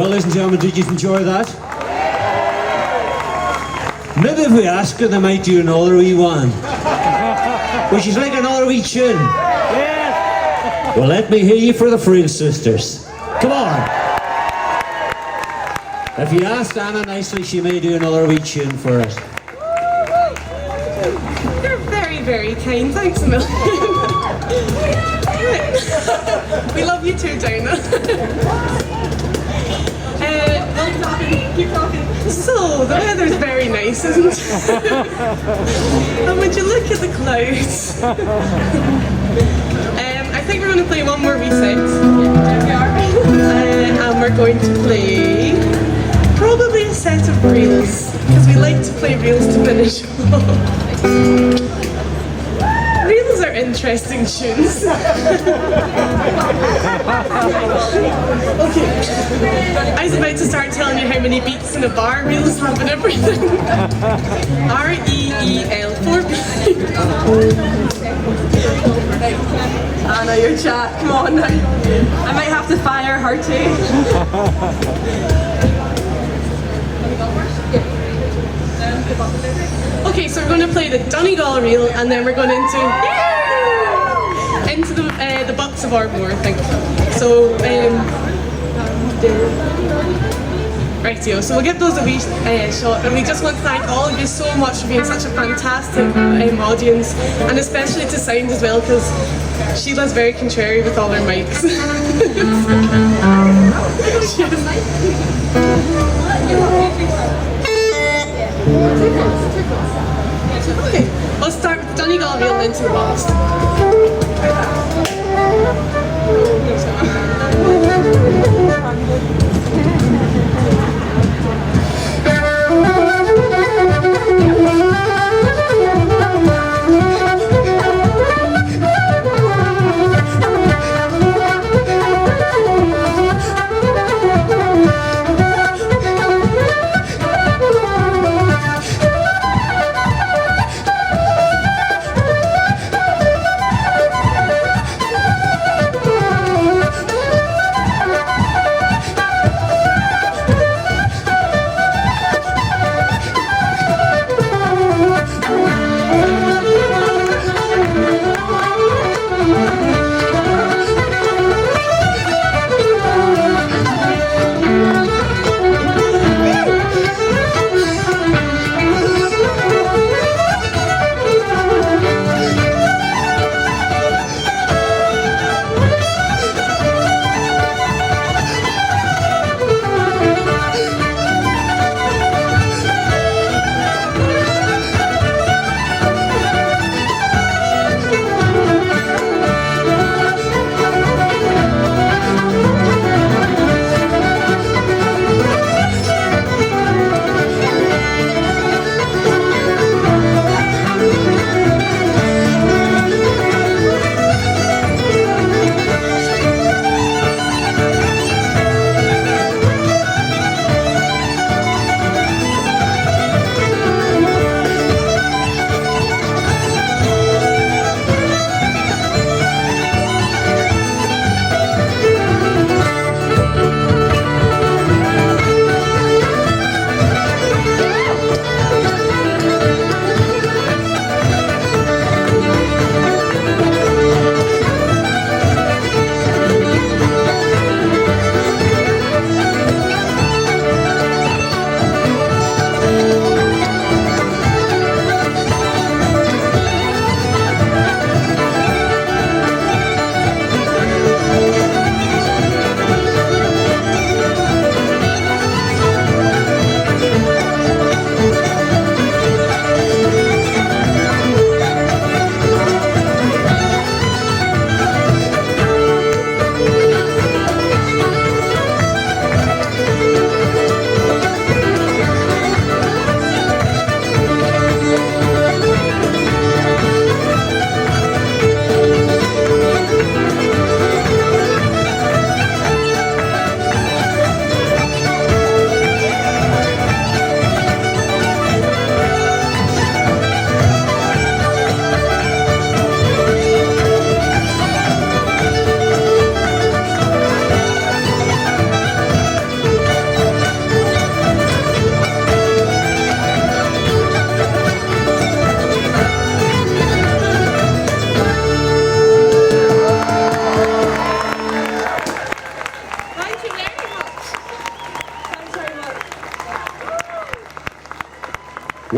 Well, ladies and gentlemen, did you enjoy that? Maybe if we ask her, they might do another wee one. Would you like another wee tune? Yes. Well, let me hear you for the Friel sisters. Come on. If you asked Anna nicely, she may do another wee tune for us. You're very, very kind. Thanks a million. We love you too, Dana. Keep talking. So, the weather's very nice, isn't it? And would you look at the clouds? I think we're going to play one more wee set. There we are. And we're going to play probably a set of reels, because we like to play reels to finish off. Reels are interesting tunes. Okay. I was about to start telling you how many beats in a bar reels have and everything. R-E-E-L, 4 beats. Anna, your chat, come on now. I might have to fire her too. Okay, so we're going to play the Donegal reel, and then we're going into the Bucks of Ardmore, I think. So, rightio. So we'll give those a wee shot, and we just want to thank all of you so much for being such a fantastic audience, and especially to sound as well, because Sheila's very contrary with all her mics. Okay, let's start with Donegal reel into the box.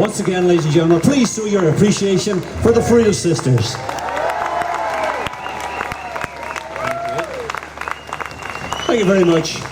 Once again, ladies and gentlemen, please show your appreciation for the Friel sisters. Thank you very much.